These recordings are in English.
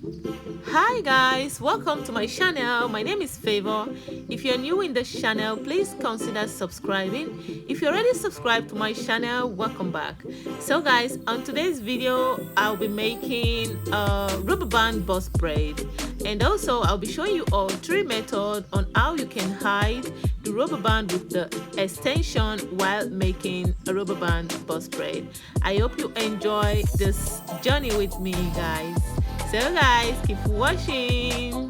Hi guys, welcome to my channel. My name is Favor. If you're new in this channel, please consider subscribing. If you're already subscribed to my channel, welcome back. So guys, on today's video I'll be making a rubber band bust braid, and also I'll be showing you all three methods on how you can hide the rubber band with the extension while making a rubber band bust braid. I hope you enjoy this journey with me guys. So guys, keep watching.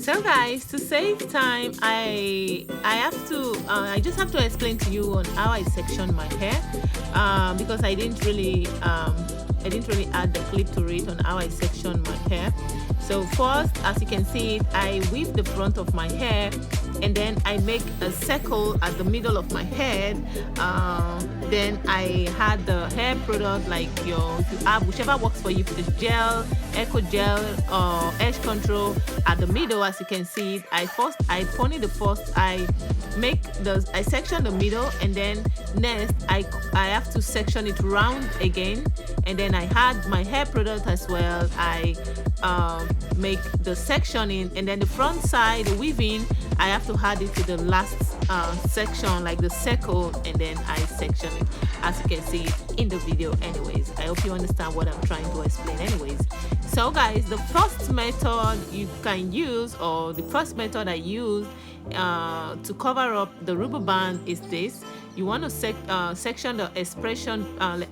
So guys, to save time, I just have to explain to you on how I section my hair, because I didn't really add the clip to it on how I section my hair. So first, as you can see, I weave the front of my hair, and then I make a circle at the middle of my head. Then I had the hair product, like if you have whichever works for you, if it's gel, eco gel, or edge control at the middle. As you can see, I pony the first, I section the middle, and then next I have to section it round again, and then I had my hair product as well. I make the sectioning, and then the front side, the weaving, I have to add it to the last section, like the circle, and then I section it, as you can see in the video. Anyways, I hope you understand what I'm trying to explain. Anyways, so guys, the first method you can use, or the first method I use to cover up the rubber band, is this. You want to section the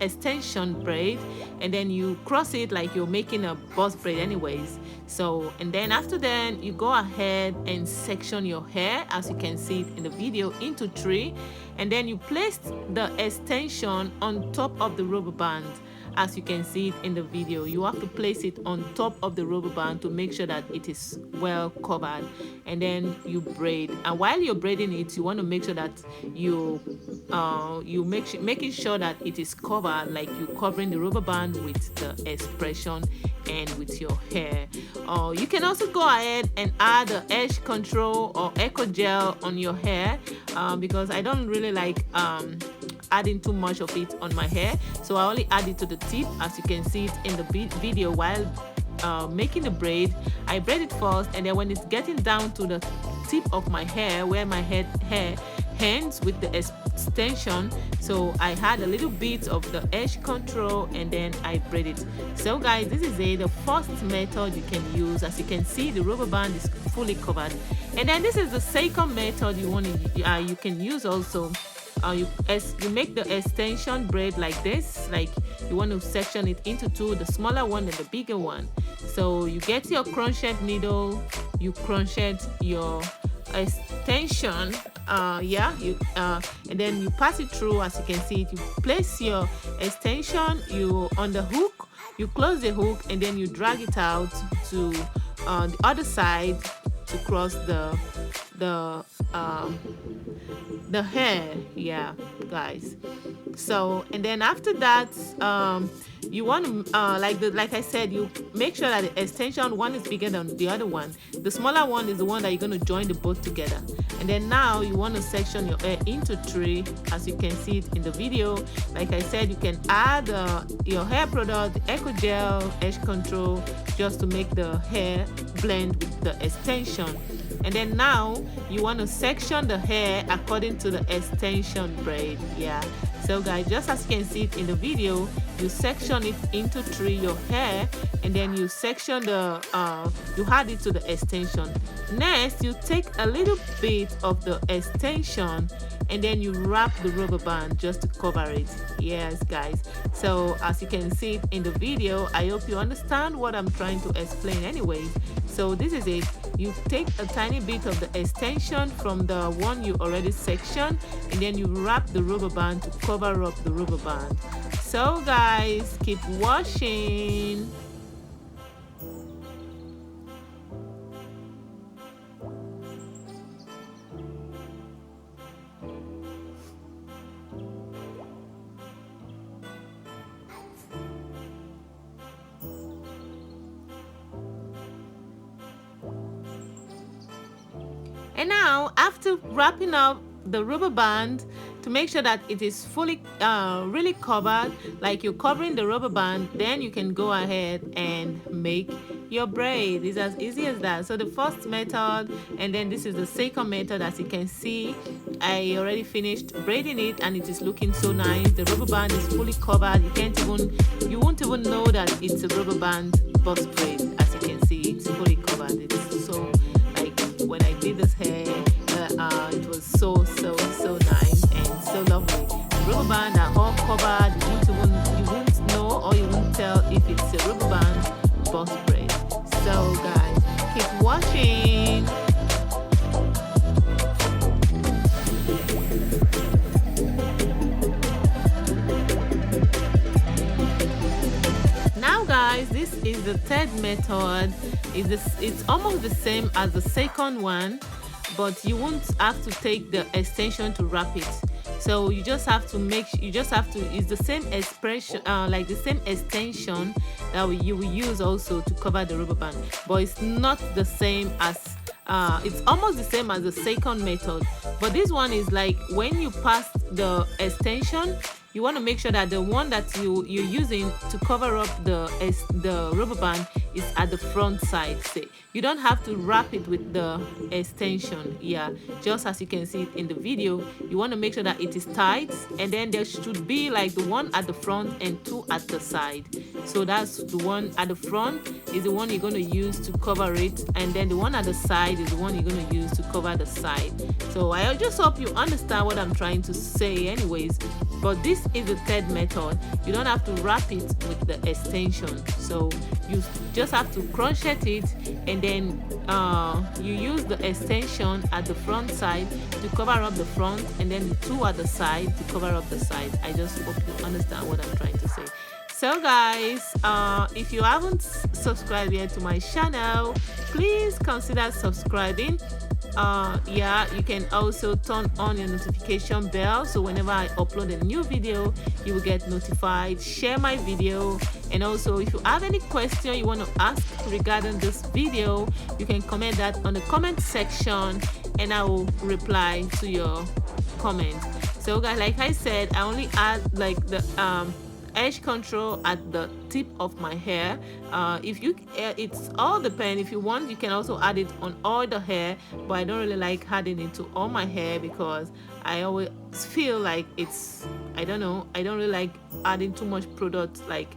extension braid, and then you cross it like you're making a bust braid anyways. So, and then after that, you go ahead and section your hair, as you can see it in the video, into three, and then you place the extension on top of the rubber band. As you can see it in the video, you have to place it on top of the rubber band to make sure that it is well covered, and then you braid. And while you're braiding it, you want to make sure that making sure that it is covered, like you covering the rubber band with the expression and with your hair. You can also go ahead and add the edge control or eco gel on your hair, because I don't really like adding too much of it on my hair, so I only add it to the tip, as you can see it in the video. While making the braid, I braid it first, and then when it's getting down to the tip of my hair, where my hair ends with the extension, so I had a little bit of the edge control, and then I braid it. So guys, this is the first method you can use. As you can see, the rubber band is fully covered, and then this is the second method you can use also. You make the extension braid like this, like you want to section it into two, the smaller one and the bigger one. So you get your crochet needle, you crochet your extension, and then you pass it through. As you can see it, you place your extension on the hook, you close the hook, and then you drag it out to the other side to cross the hair, guys. So, and then after that, you want to like I said, you make sure that the extension one is bigger than the other one. The smaller one is the one that you're going to join the both together. And then now you want to section your hair into three, as you can see it in the video. Like I said, you can add your hair product, eco gel, edge control, just to make the hair blend with the extension. And then now you want to section the hair according to the extension braid. So guys, just as you can see it in the video, you section it into 3, your hair, and then you section the you add it to the extension. Next, you take a little bit of the extension and then you wrap the rubber band just to cover it. Yes guys, so as you can see it in the video, I hope you understand what I'm trying to explain anyways. So this is it. You take a tiny bit of the extension from the one you already sectioned, and then you wrap the rubber band to cover up the rubber band. So guys, keep watching. And now, after wrapping up the rubber band, to make sure that it is fully really covered, like you're covering the rubber band, then you can go ahead and make your braid. It's as easy as that. So the first method, and then this is the second method. As you can see, I already finished braiding it and it is looking so nice. The rubber band is fully covered. You won't even know that it's a rubber band bust braid. As you can see, it's fully covered. It's so, like, when I did this hair, it was so nice and so lovely. The rubber band are all covered. You won't know, or you won't tell if it's a rubber band bust braid. So guys, keep watching. Now guys, this is the third method. It's almost the same as the second one, but you won't have to take the extension to wrap it. So you just have to it's the same expression, like the same extension that you will use also to cover the rubber band, but it's not the same as it's almost the same as the second method, but this one is like when you pass the extension, you want to make sure that the one that you're using to cover up the rubber band is at the front side. Say you don't have to wrap it with the extension. Yeah, just as you can see it in the video, you want to make sure that it is tight, and then there should be like the one at the front and 2 at the side. So that's the one at the front is the one you're going to use to cover it, and then the one at the side is the one you're going to use to cover the side. So I just hope you understand what I'm trying to say anyways. But this is the third method. You don't have to wrap it with the extension. So you just have to crochet it, and then you use the extension at the front side to cover up the front, and then the 2 at the side to cover up the side. I just hope you understand what I'm trying to say. So guys, if you haven't subscribed yet to my channel, please consider subscribing. Yeah, you can also turn on your notification bell, so whenever I upload a new video, you will get notified. Share my video, and also if you have any question you want to ask regarding this video, you can comment that on the comment section and I will reply to your comment. So guys, like I said, I only add like the edge control at the tip of my hair. It's all depend. If you want, you can also add it on all the hair, but I don't really like adding it to all my hair because I always feel like I don't really like adding too much product like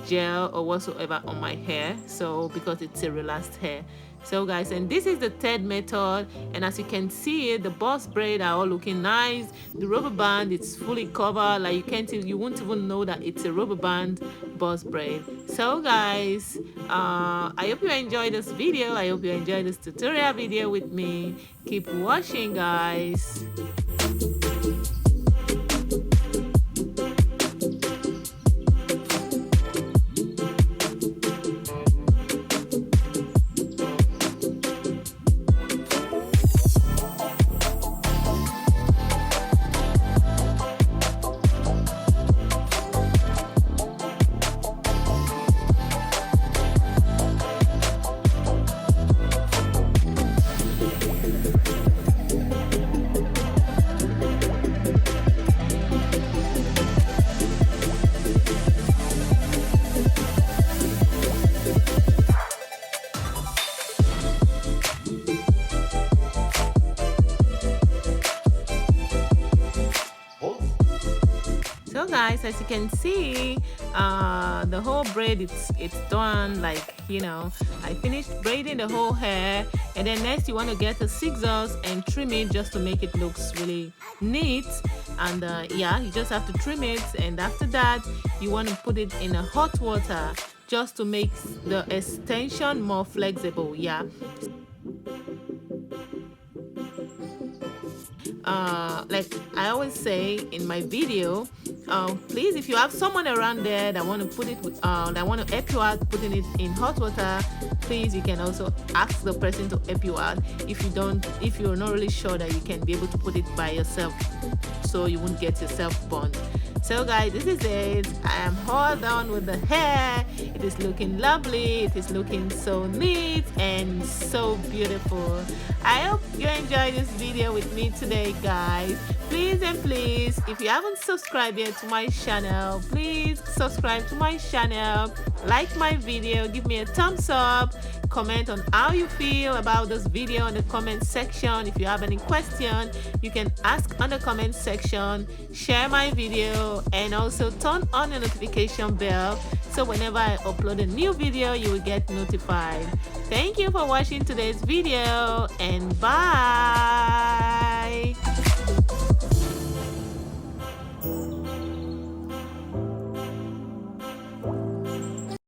gel or whatsoever on my hair, so because it's a relaxed hair. So guys, and this is the third method, and as you can see, the boss braid are all looking nice. The rubber band, it's fully covered, like you won't even know that it's a rubber band boss braid. So guys, I hope you enjoyed this video. I hope you enjoyed this tutorial video with me. Keep watching guys. guys, as you can see, the whole braid, it's done. Like, you know, I finished braiding the whole hair, and then next you want to get the scissors and trim it just to make it looks really neat. And yeah, you just have to trim it, and after that you want to put it in a hot water just to make the extension more flexible. Yeah, like I always say in my video, please, if you have someone around there that want to put it with, that want to help you out putting it in hot water, please, you can also ask the person to help you out if you're not really sure that you can be able to put it by yourself, so you won't get yourself burned. So guys, this is it. I am all done with the hair. It is looking lovely. It is looking so neat and so beautiful. I hope you enjoyed this video with me today, guys. Please and please, if you haven't subscribed yet to my channel, please subscribe to my channel, like my video, give me a thumbs up, comment on how you feel about this video in the comment section. If you have any question, you can ask on the comment section, share my video, and also turn on the notification bell so whenever I upload a new video, you will get notified. Thank you for watching today's video, and bye.